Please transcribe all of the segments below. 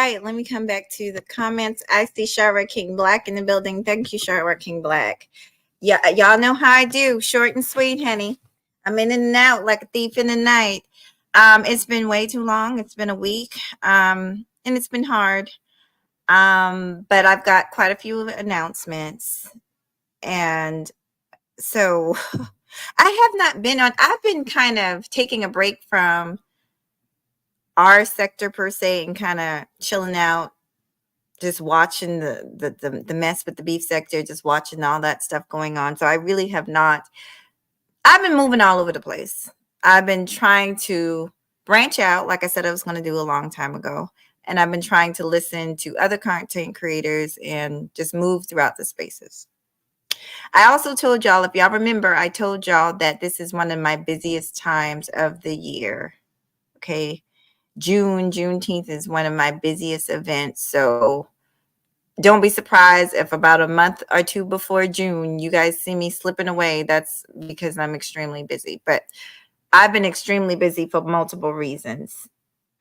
right, let me come back to the comments. I see Sharwa King Black in the building. Thank you, Sharwa King Black. Yeah, y'all know how I do. Short and sweet, honey. I'm in and out like a thief in the night. It's been way too long. It's been a week. And it's been hard. But I've got quite a few announcements. And so I have not been on, I've been kind of taking a break from our sector per se and kind of chilling out, just watching the mess with the beef sector, just watching all that stuff going on. So I really have not, I've been moving all over the place. I've been trying to branch out, like I said I was going to do a long time ago. And I've been trying to listen to other content creators and just move throughout the spaces. I also told y'all, if y'all remember, I told y'all that this is one of my busiest times of the year. Okay. Juneteenth is one of my busiest events. So don't be surprised if about a month or two before June, you guys see me slipping away. That's because I'm extremely busy. But I've been extremely busy for multiple reasons.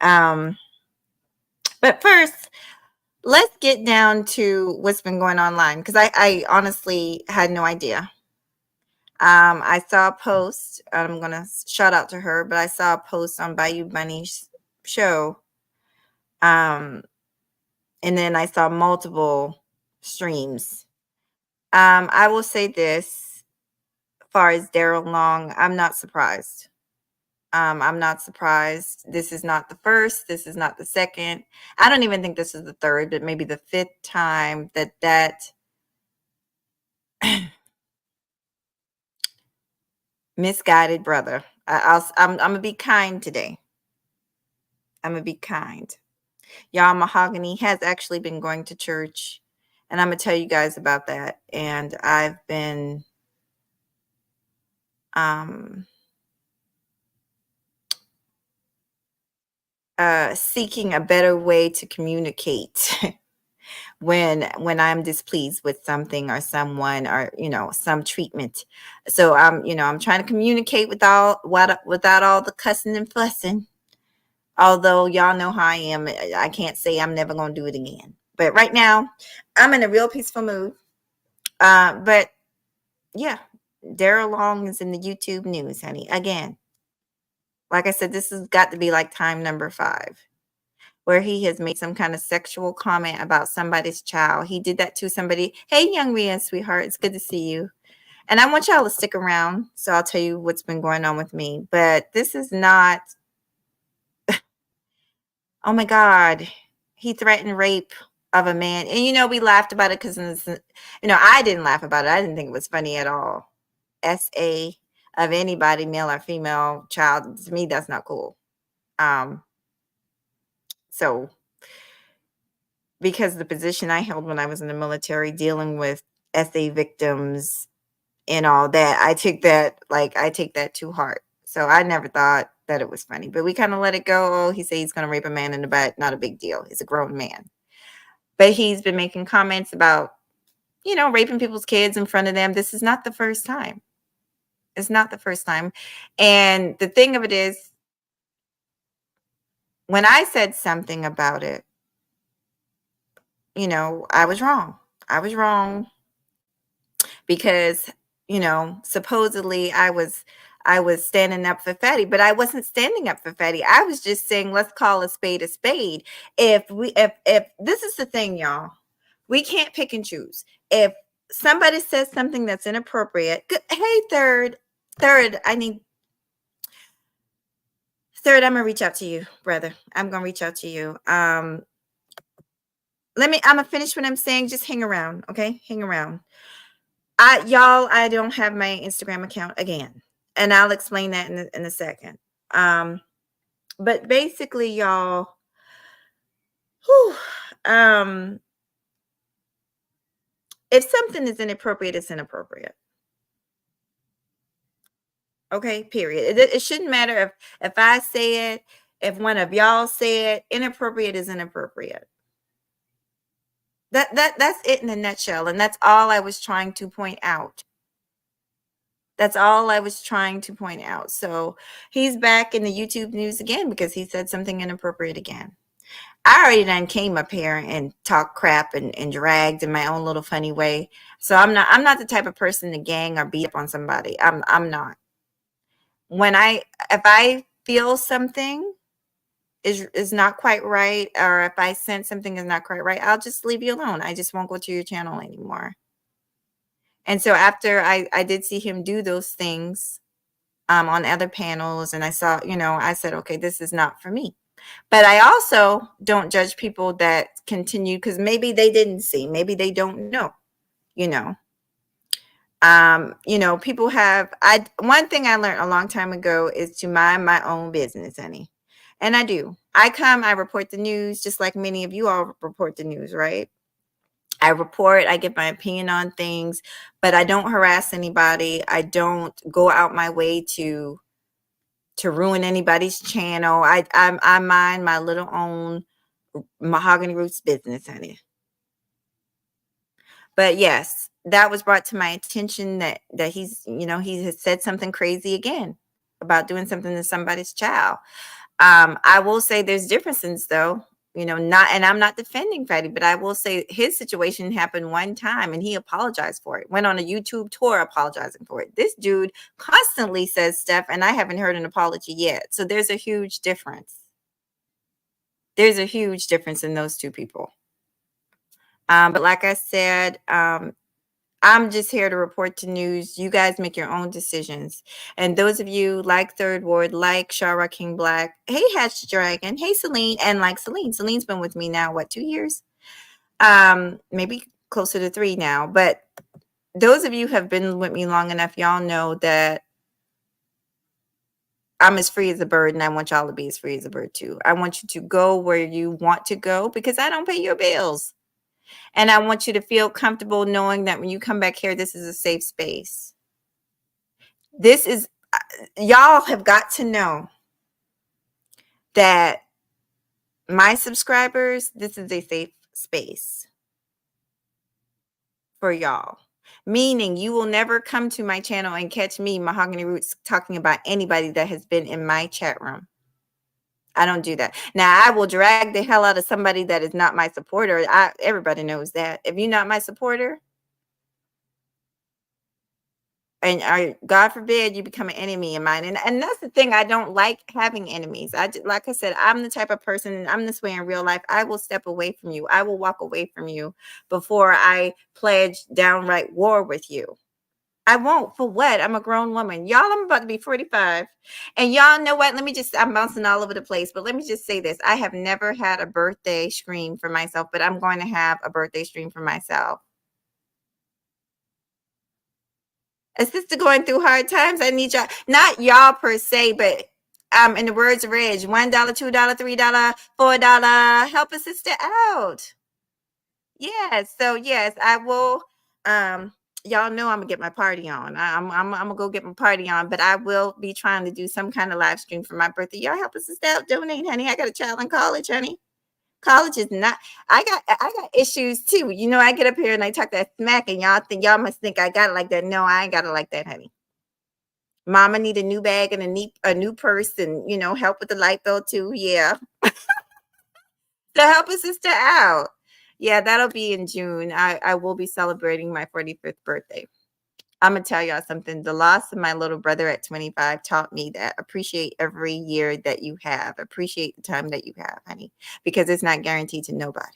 But first, let's get down to what's been going online, because I honestly had no idea. I saw a post. I'm going to shout out to her, but I saw a post on Bayou Bunny's show. And then I saw multiple streams. I will say this, as far as Daryl Long, I'm not surprised. I'm not surprised. This is not the first. This is not the second. I don't even think this is the third, but maybe the fifth time that misguided brother. I'm gonna be kind today. I'm gonna be kind. Y'all, Mahogany has actually been going to church, and I'm gonna tell you guys about that. And I've been seeking a better way to communicate when I'm displeased with something or someone, or some treatment. So I'm trying to communicate without all the cussing and fussing. Although y'all know how I am, I can't say I'm never gonna do it again. But right now, I'm in a real peaceful mood. But yeah, Daryl Long is in the YouTube news, honey. Again, like I said, this has got to be like time number 5, where he has made some kind of sexual comment about somebody's child. He did that to somebody. Hey, young Rhea, sweetheart, it's good to see you. And I want y'all to stick around, so I'll tell you what's been going on with me. But this is not, oh my God, he threatened rape of a man. And, we laughed about it because, I didn't laugh about it. I didn't think it was funny at all. SA of anybody, male or female child, to me, that's not cool. So because the position I held when I was in the military, dealing with SA victims and all that, I take that to heart. So I never thought that it was funny, but we kind of let it go. Oh, he said he's going to rape a man in the butt. Not a big deal. He's a grown man. But he's been making comments about, raping people's kids in front of them. This is not the first time. It's not the first time. And the thing of it is, when I said something about it, I was wrong. I was wrong because, supposedly I was standing up for Fatty, but I wasn't standing up for Fatty. I was just saying, let's call a spade a spade. If this is the thing, y'all, we can't pick and choose. If somebody says something that's inappropriate, hey, third, Third, I'm gonna reach out to you, brother. I'm gonna reach out to you. I'm gonna finish what I'm saying. Just hang around, okay? Hang around. I don't have my Instagram account again, and I'll explain that in a second. But basically, y'all, if something is inappropriate, it's inappropriate. Okay, period. It shouldn't matter if I say it, if one of y'all say it. Inappropriate is inappropriate. That's it in a nutshell, and that's all I was trying to point out. That's all I was trying to point out. So he's back in the YouTube news again because he said something inappropriate again. I already done came up here and talked crap and dragged in my own little funny way. So I'm not the type of person to gang or beat up on somebody. I'm not. When if I feel something is not quite right, or if I sense something is not quite right, I'll just leave you alone. I just won't go to your channel anymore. And so after I did see him do those things on other panels, and I saw, I said, okay, this is not for me. But I also don't judge people that continue, because maybe they didn't see, maybe they don't know, you know. People have, one thing I learned a long time ago is to mind my own business, honey. And I do. I report the news just like many of you all report the news, right? I give my opinion on things, but I don't harass anybody. I don't go out my way to ruin anybody's channel. I mind my little own Mahogany Roots business, honey. But yes, that was brought to my attention that he has said something crazy again about doing something to somebody's child. I will say there's differences though, and I'm not defending Freddie, but I will say his situation happened one time and he apologized for it. Went on a YouTube tour apologizing for it. This dude constantly says stuff and I haven't heard an apology yet. So there's a huge difference. There's a huge difference in those two people. But like I said, I'm just here to report the news. You guys make your own decisions. And those of you like Third Ward, like Shara King Black, hey Hatch Dragon, hey Celine, and like Celine. Celine's been with me now, 2 years? Maybe closer to 3 now. But those of you who have been with me long enough, y'all know that I'm as free as a bird, and I want y'all to be as free as a bird too. I want you to go where you want to go because I don't pay your bills. And I want you to feel comfortable knowing that when you come back here, this is a safe space. This is, y'all have got to know that my subscribers, this is a safe space for y'all. Meaning you will never come to my channel and catch me, Mahogany Roots, talking about anybody that has been in my chat room. I don't do that. Now, I will drag the hell out of somebody that is not my supporter. Everybody knows that. If you're not my supporter, and God forbid you become an enemy of mine. And that's the thing. I don't like having enemies. Like I said, I'm the type of person, and I'm this way in real life. I will step away from you. I will walk away from you before I pledge downright war with you. I won't. For what? I'm a grown woman. Y'all, I'm about to be 45. And y'all know what? I'm bouncing all over the place, but let me just say this. I have never had a birthday stream for myself, but I'm going to have a birthday stream for myself. A sister going through hard times. I need y'all, not y'all per se, but in the words of Reg, $1, $2, $3, $4. Help a sister out. Yes. So yes, I will. Y'all know I'm gonna get my party on. I'm gonna go get my party on, but I will be trying to do some kind of live stream for my birthday. Y'all help us out, donate, honey. I got a child in college, honey. College is not. I got issues too. I get up here and I talk that smack, and y'all must think I got it like that. No, I ain't got it like that, honey. Mama need a new bag and a new purse, and help with the light bill too. Yeah, to help a sister out. Yeah, that'll be in June. I will be celebrating my 45th birthday. I'm gonna tell y'all something. The loss of my little brother at 25 taught me that appreciate every year that you have. Appreciate the time that you have, honey, because it's not guaranteed to nobody.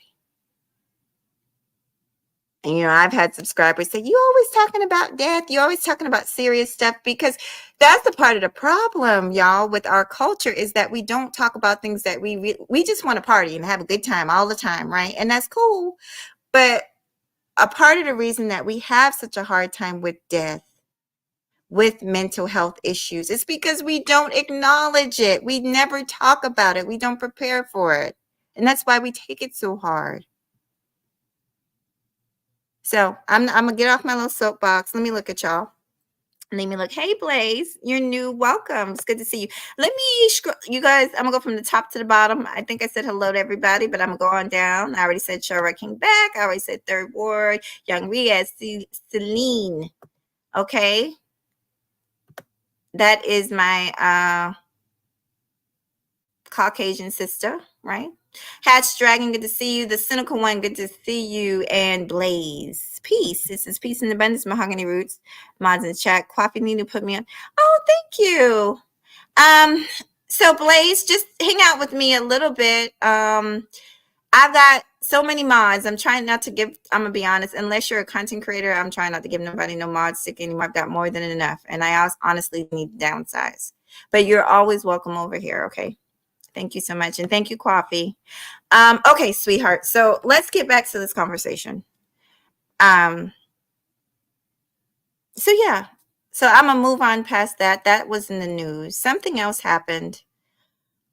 And, I've had subscribers say, you always talking about death. You always talking about serious stuff, because that's the part of the problem, y'all, with our culture, is that we don't talk about things that we just want to party and have a good time all the time, right? And that's cool. But a part of the reason that we have such a hard time with death, with mental health issues, is because we don't acknowledge it. We never talk about it. We don't prepare for it. And that's why we take it so hard. So I'm gonna get off my little soapbox. Let me look at y'all. Let me look. Hey, Blaze, you're new. Welcome. It's good to see you. Let me scroll. You guys, I'm gonna go from the top to the bottom. I think I said hello to everybody, but I'm gonna go on down. I already said Shara King back. I already said Third Ward, Young Riaz, Celine. Okay, that is my Caucasian sister, right? Hatch Dragon, good to see you. The Cynical One, good to see you. And Blaze, peace. This is Peace and Abundance, Mahogany Roots. Mods in the chat. Coffee Nina put me on. Oh, thank you. So Blaze, just hang out with me a little bit. I've got so many mods. I'm trying not to give, I'm gonna be honest, unless you're a content creator, I'm trying not to give nobody no mods stick anymore. I've got more than enough, and I honestly need to downsize. But you're always welcome over here, okay? Thank you so much, and thank you, Coffee. Okay, sweetheart. So let's get back to this conversation. So yeah, so I'm gonna move on past that. That was in the news. Something else happened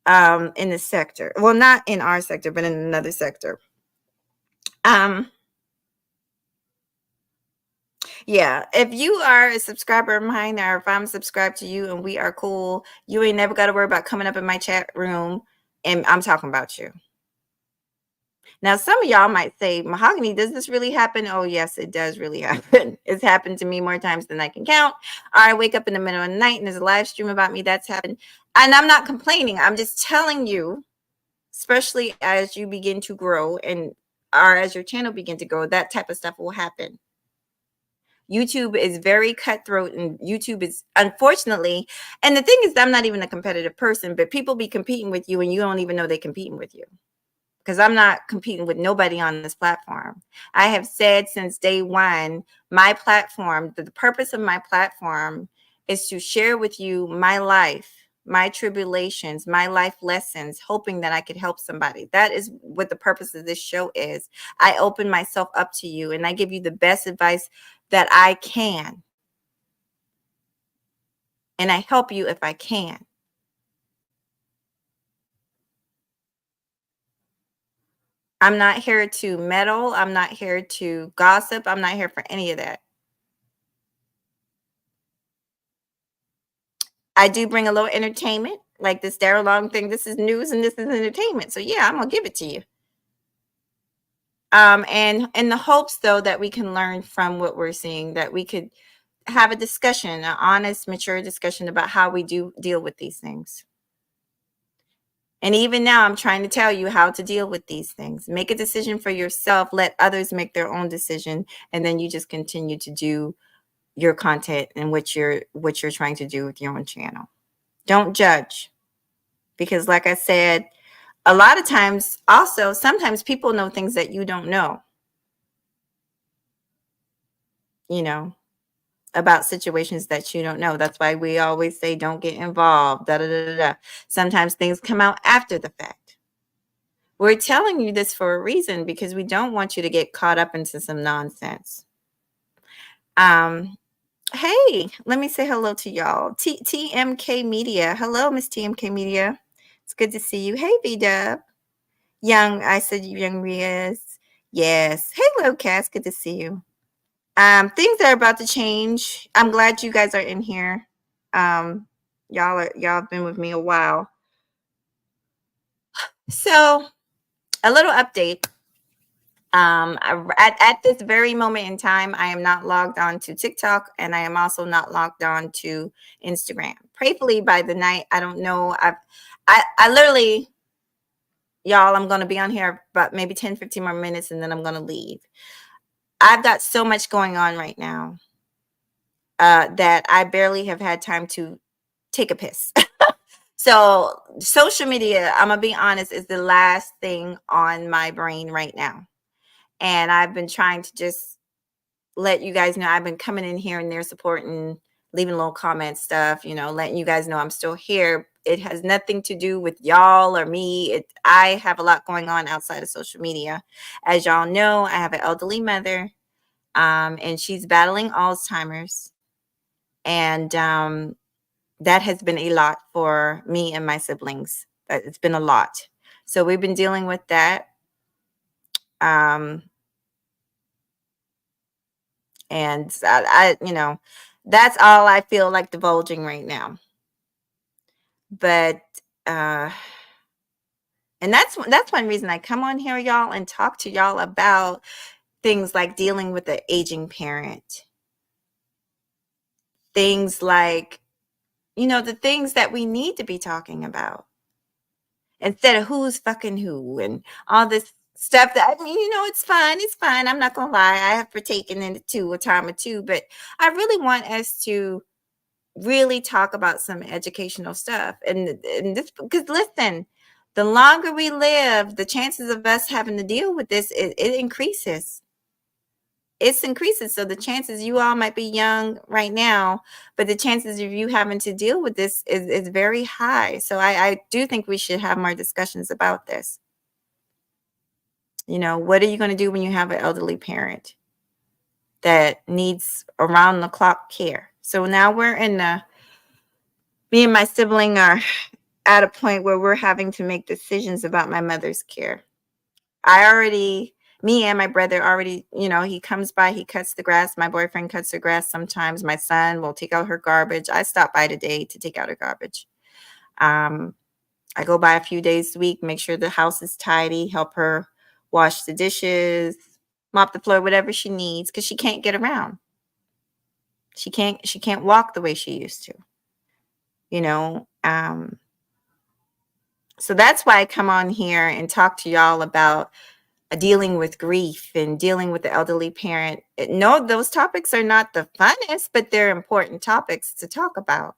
in the sector. Well, not in our sector, but in another sector. Yeah, if you are a subscriber of mine, or if I'm subscribed to you and we are cool, you ain't never got to worry about coming up in my chat room, and I'm talking about you. Now, some of y'all might say, Mahogany, does this really happen? Oh, yes, it does really happen. It's happened to me more times than I can count. Or I wake up in the middle of the night and there's a live stream about me. That's happened. And I'm not complaining. I'm just telling you, especially as you begin to grow and or as your channel begin to grow, that type of stuff will happen. YouTube is very cutthroat, and YouTube is, unfortunately, and the thing is, I'm not even a competitive person, but people be competing with you and you don't even know they're competing with you. Because I'm not competing with nobody on this platform. I have said since day one, my platform, the purpose of my platform is to share with you my life, my tribulations, my life lessons, hoping that I could help somebody. That is what the purpose of this show is. I open myself up to you and I give you the best advice that I can. And I help you if I can. I'm not here to meddle. I'm not here to gossip. I'm not here for any of that. I do bring a little entertainment, like this Daryl Long thing. This is news and this is entertainment. So yeah, I'm gonna give it to you. And in the hopes though that we can learn from what we're seeing, that we could have a discussion, an honest, mature discussion about how we do deal with these things. And even now, I'm trying to tell you how to deal with these things. Make a decision for yourself. Let others make their own decision, and then you just continue to do your content and what you're trying to do with your own channel. Don't judge, because, like I said, a lot of times, also sometimes people know things that you don't know. You know, about situations that you don't know. That's why we always say don't get involved. Da da da da da. Sometimes things come out after the fact. We're telling you this for a reason, because we don't want you to get caught up into some nonsense. Hey, let me say hello to y'all. TMK Media. Hello, Miss TMK Media. It's good to see you. Hey, V-Dub. I said Young Riaz. Yes. Hello, Cass. Good to see you. Things are about to change. I'm glad you guys are in here. Y'all have been with me a while. So, a little update. At this very moment in time, I am not logged on to TikTok, and I am also not logged on to Instagram. Prayfully by the night, I don't know. I literally, y'all, I'm going to be on here about maybe 10, 15 more minutes, and then I'm going to leave. I've got so much going on right now that I barely have had time to take a piss. So social media, I'm going to be honest, is the last thing on my brain right now. And I've been trying to just let you guys know I've been coming in here and there supporting, leaving little comment stuff, letting you guys know I'm still here. It has nothing to do with y'all or me. I have a lot going on outside of social media. As y'all know, I have an elderly mother, and she's battling Alzheimer's. And that has been a lot for me and my siblings. It's been a lot. So we've been dealing with that. And I that's all I feel like divulging right now. But and that's one reason I come on here, y'all, and talk to y'all about things like dealing with an aging parent. Things like, the things that we need to be talking about. instead of who's fucking who and all this stuff that, I mean, it's fine. It's fine. I'm not gonna lie. I have partaken in it too, a time or two, but I really want us to really talk about some educational stuff. And this, because listen, the longer we live, the chances of us having to deal with this, it increases. It increases. So the chances, you all might be young right now, but the chances of you having to deal with this is very high. So I do think we should have more discussions about this. What are you going to do when you have an elderly parent that needs around the clock care? So now me and my sibling are at a point where we're having to make decisions about my mother's care. Me and my brother already, he comes by, he cuts the grass. My boyfriend cuts the grass sometimes. My son will take out her garbage. I stop by today to take out her garbage. I go by a few days a week, make sure the house is tidy, help her wash the dishes, mop the floor, whatever she needs, because she can't get around. She can't walk the way she used to. So that's why I come on here and talk to y'all about dealing with grief and dealing with the elderly parent. No, those topics are not the funnest, but they're important topics to talk about.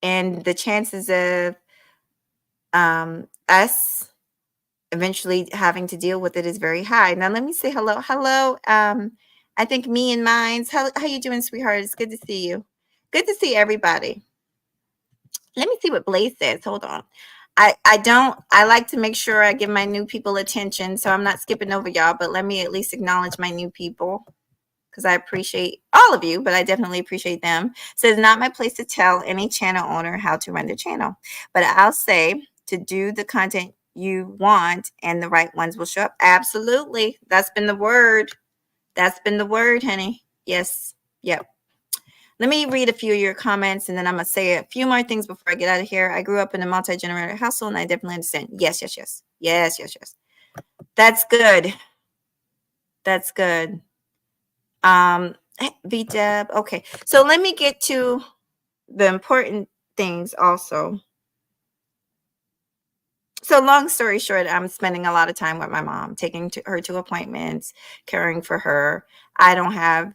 And the chances of us eventually having to deal with it is very high. Now, let me say hello. Hello. I think me and Mines. How you doing, sweetheart? It's good to see you. Good to see everybody. Let me see what Blaze says. Hold on. I like to make sure I give my new people attention, so I'm not skipping over y'all, but let me at least acknowledge my new people, because I appreciate all of you, but I definitely appreciate them. So it's not my place to tell any channel owner how to run their channel, but I'll say to do the content you want and the right ones will show up. Absolutely. That's been the word. That's been the word, honey. Yes. Yep. Let me read a few of your comments, and then I'm going to say a few more things before I get out of here. I grew up in a multi-generational household, and I definitely understand. Yes. That's good. That's good. VDeb. Okay. So let me get to the important things also. So long story short, I'm spending a lot of time with my mom, taking her to appointments, caring for her. I don't have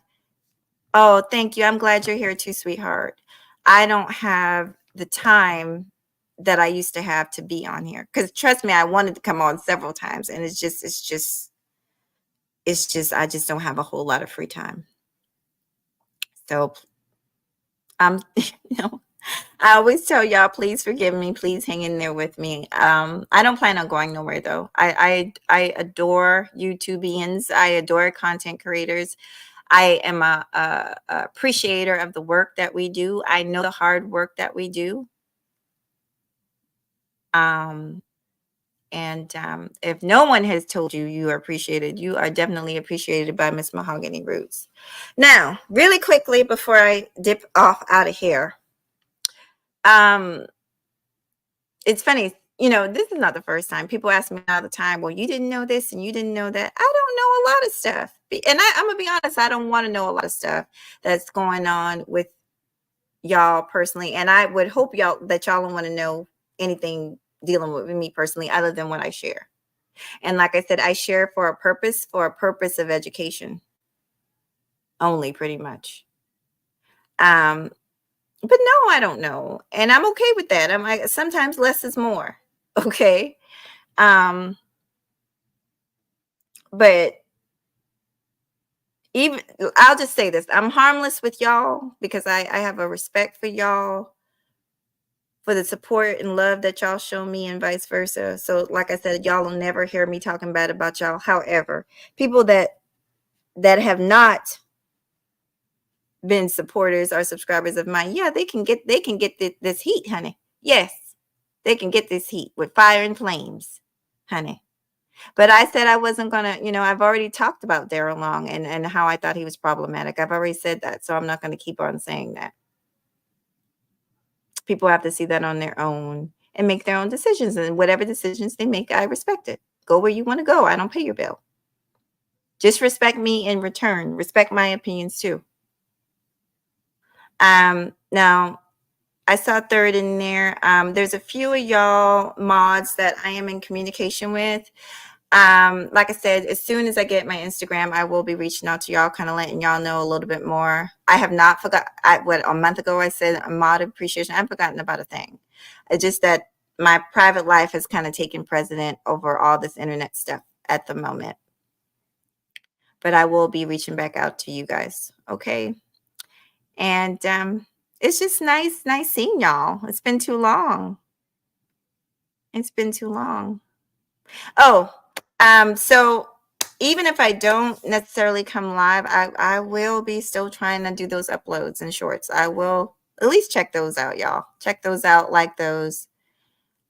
Oh, thank you. I'm glad you're here too, sweetheart. I don't have the time that I used to have to be on here. Because trust me, I wanted to come on several times, and it's just I just don't have a whole lot of free time. So I always tell y'all, please forgive me, please hang in there with me. I don't plan on going nowhere though. I adore YouTubians, I adore content creators. I am a appreciator of the work that we do. I know the hard work that we do. If no one has told you you are appreciated, you are definitely appreciated by Miss Mahogany Roots. Now, really quickly before I dip off out of here, it's funny. This is not the first time. People ask me all the time, well, you didn't know this and you didn't know that. I don't know a lot of stuff. And I'm going to be honest, I don't want to know a lot of stuff that's going on with y'all personally. And I would hope y'all don't want to know anything dealing with me personally other than what I share. And like I said, I share for a purpose of education only, pretty much. But no, I don't know. And I'm okay with that. I'm like, sometimes less is more. Okay. But even I'll just say this, I'm harmless with y'all because I have a respect for y'all, for the support and love that y'all show me and vice versa. So like I said, y'all will never hear me talking bad about y'all. However, people that have not been supporters or subscribers of mine, yeah, they can get this heat, honey. Yes, they can get this heat with fire and flames, honey. But I said I wasn't gonna, I've already talked about Daryl Long and how I thought he was problematic. I've already said that, so I'm not going to keep on saying that. People have to see that on their own and make their own decisions, and whatever decisions they make, I respect it. Go where you want to go. I don't pay your bill. Just respect me in return. Respect my opinions too. Now, I saw third in there. There's a few of y'all mods that I am in communication with. Like I said, as soon as I get my Instagram, I will be reaching out to y'all, kind of letting y'all know a little bit more. I have not forgot what a month ago I said a mod appreciation. I've forgotten about a thing. It's just that my private life has kind of taken precedent over all this internet stuff at the moment. But I will be reaching back out to you guys. Okay. And it's just nice seeing y'all. It's been too long. It's been too long. Oh, so even if I don't necessarily come live, I will be still trying to do those uploads and shorts. I will at least check those out, y'all. Check those out, like those.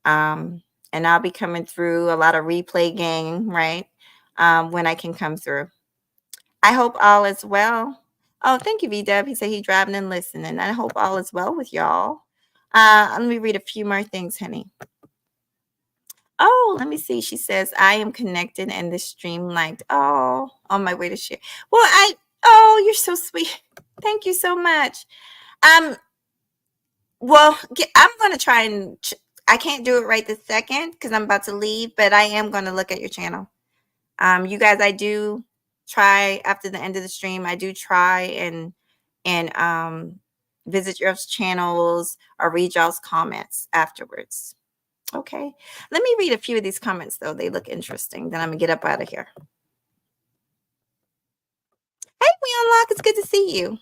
And I'll be coming through a lot of replay gang, right? When I can come through. I hope all is well. Oh, thank you, V-Dub. He said he's driving and listening. I hope all is well with y'all. Let me read a few more things, honey. Oh, let me see. She says, I am connected and the stream liked. Oh, on my way to share. Well, you're so sweet. Thank you so much. Well, I'm going to try and, I can't do it right this second because I'm about to leave, but I am going to look at your channel. You guys, I do try after the end of the stream. I do try and visit your channels or read y'all's comments afterwards. Okay. Let me read a few of these comments, though. They look interesting. Then I'm going to get up out of here. Hey, Unlock. It's good to see you.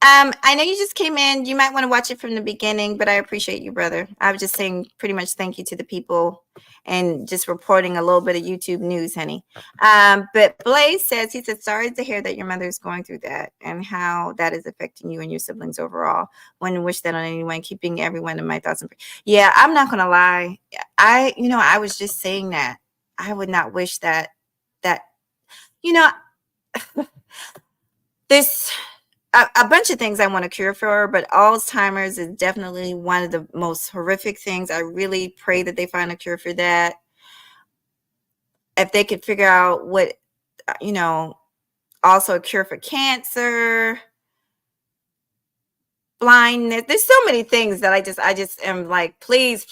I know you just came in. You might want to watch it from the beginning, but I appreciate you, brother. I was just saying pretty much thank you to the people and just reporting a little bit of YouTube news, honey. But Blaze says, he said, sorry to hear that your mother is going through that and how that is affecting you and your siblings overall. Wouldn't wish that on anyone, keeping everyone in my thoughts. Yeah, I'm not going to lie. I was just saying that. I would not wish that, this... a bunch of things I want to cure for, but Alzheimer's is definitely one of the most horrific things. I really pray that they find a cure for that. If they could figure out what, also a cure for cancer, blindness. There's so many things that I just am like, please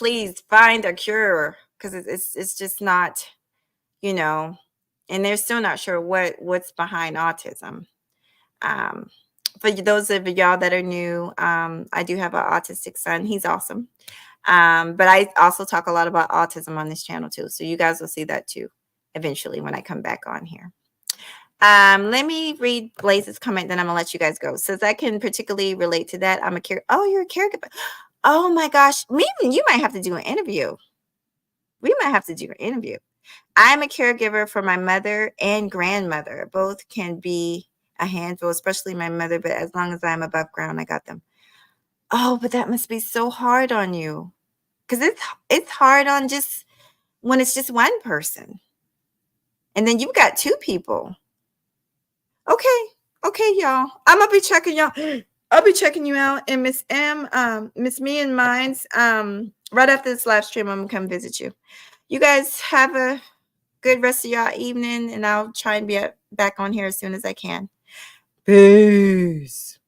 find a cure, because it's just not, and they're still not sure what's behind autism. For those of y'all that are new, I do have an autistic son. He's awesome. But I also talk a lot about autism on this channel too. So you guys will see that too eventually when I come back on here. Let me read Blaze's comment, then I'm gonna let you guys go. Says I can particularly relate to that. I'm a Oh, you're a caregiver. Oh my gosh. Maybe you might have to do an interview. We might have to do an interview. I'm a caregiver for my mother and grandmother. Both can be a handful, especially my mother, but as long as I'm above ground, I got them. Oh, but that must be so hard on you, because it's hard on just when it's just one person, and then you've got two people. Okay, y'all. I'm gonna be checking y'all. I'll be checking you out, and Miss M, Miss Me and Mines. Right after this live stream, I'm gonna come visit you. You guys have a good rest of y'all evening, and I'll try and be back on here as soon as I can. Peace.